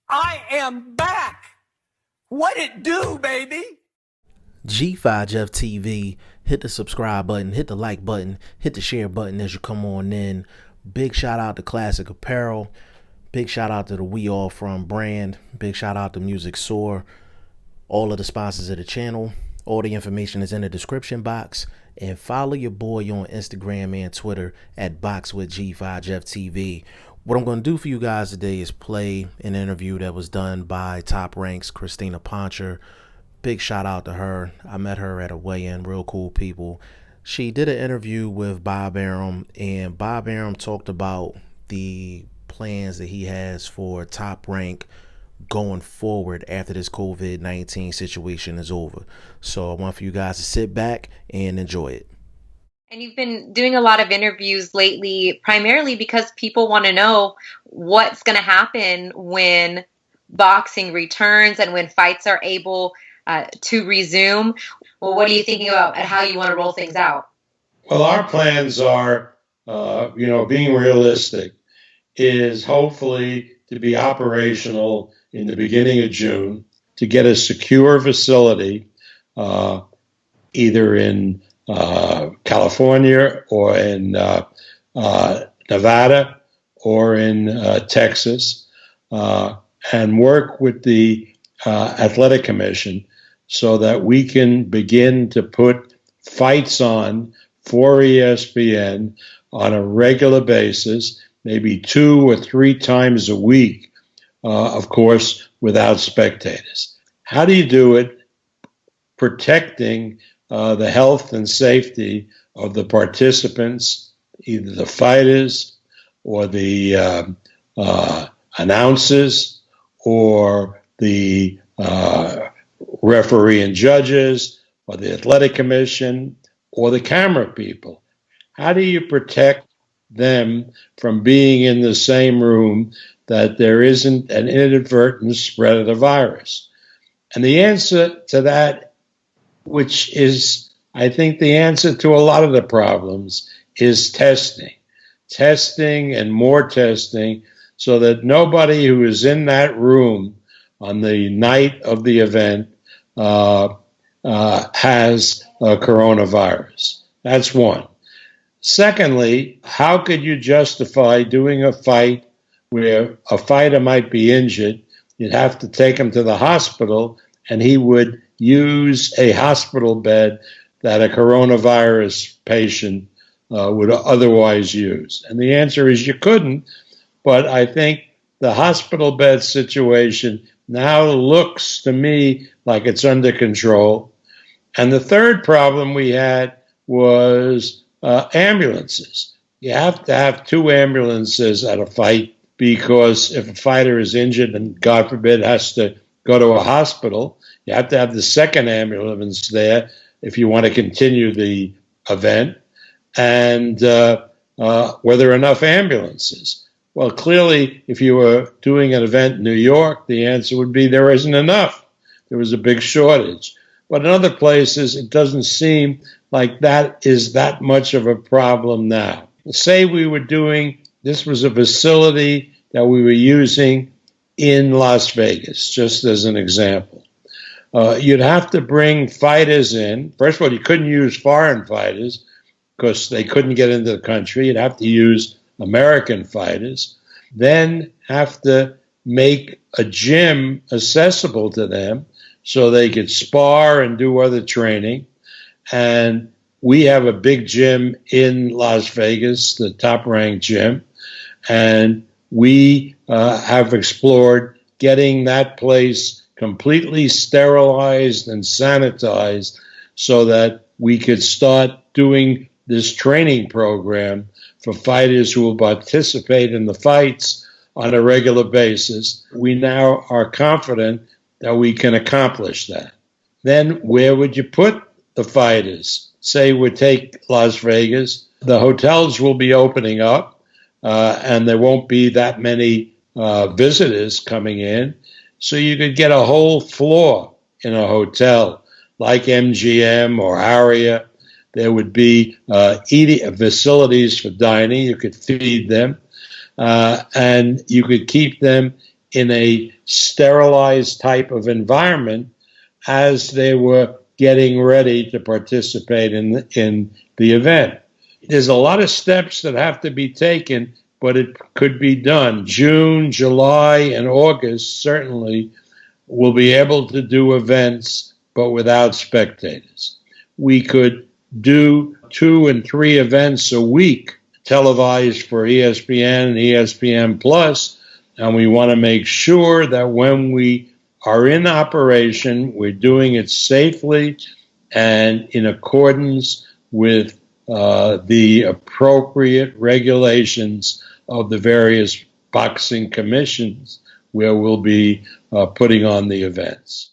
I am back. What it do, baby? G5 Jeff TV, hit the subscribe button, hit the like button, hit the share button as you come on in. Big shout out to Classic Apparel. Big shout out to the We All From brand. Big shout out to Music Soar. All of the sponsors of the channel. All the information is in the description box. And follow your boy on Instagram and Twitter at BoxingFirst What I'm going to do for you guys today is play an interview that was done by Top Rank's Crystina Poncher. Big shout out to her. I met her at a weigh-in. Real cool people. She did an interview with Bob Arum, and Bob Arum talked about the plans that he has for Top Rank going forward after this COVID-19 situation is over. So I want for you guys to sit back and enjoy it. And you've been doing a lot of interviews lately, primarily because people want to know what's going to happen when boxing returns and when fights are able to resume. Well, what are you thinking about and how you want to roll things out? Well, our plans are, being realistic, is hopefully to be operational in the beginning of June, to get a secure facility, either in California or in Nevada or in Texas, and work with the Athletic Commission so that we can begin to put fights on for ESPN on a regular basis, maybe 2 or 3 times a week, of course, without spectators. How do you do it? Protecting the health and safety of the participants, either the fighters or the announcers or the referee and judges or the Athletic Commission or the camera people. How do you protect them from being in the same room, that there isn't an inadvertent spread of the virus? And the answer to that, which is, I think, the answer to a lot of the problems, is testing. Testing and more testing so that nobody who is in that room on the night of the event has coronavirus. That's one. Secondly, how could you justify doing a fight where a fighter might be injured? You'd have to take him to the hospital, and he would use a hospital bed that a coronavirus patient would otherwise use. And the answer is you couldn't, but I think the hospital bed situation now looks to me like it's under control. And the third problem we had was ambulances. You have to have 2 ambulances at a fight, because if a fighter is injured and, God forbid, has to go to a hospital, you have to have the second ambulance there if you want to continue the event. And were there enough ambulances? Well, clearly, if you were doing an event in New York, the answer would be there isn't enough. There was a big shortage. But in other places, it doesn't seem like that is that much of a problem now. Say we were doing, this was a facility that we were using in Las Vegas, just as an example. You'd have to bring fighters in. First of all, you couldn't use foreign fighters because they couldn't get into the country. You'd have to use American fighters, then have to make a gym accessible to them so they could spar and do other training. And we have a big gym in Las Vegas, the top-ranked gym, and we have explored getting that place completely sterilized and sanitized so that we could start doing this training program for fighters who will participate in the fights on a regular basis. We now are confident that we can accomplish that. Then where would you put the fighters? Say we take Las Vegas. The hotels will be opening up, and there won't be that many visitors coming in. So you could get a whole floor in a hotel like MGM or Aria. There would be eating facilities for dining. You could feed them, and you could keep them in a sterilized type of environment as they were getting ready to participate in the event. There's a lot of steps that have to be taken, but it could be done. June, July, and August certainly will be able to do events, but without spectators. We could do 2 and 3 events a week, televised for ESPN and ESPN Plus, and we want to make sure that when we are in operation, we're doing it safely and in accordance with the appropriate regulations of the various boxing commissions where we'll be putting on the events.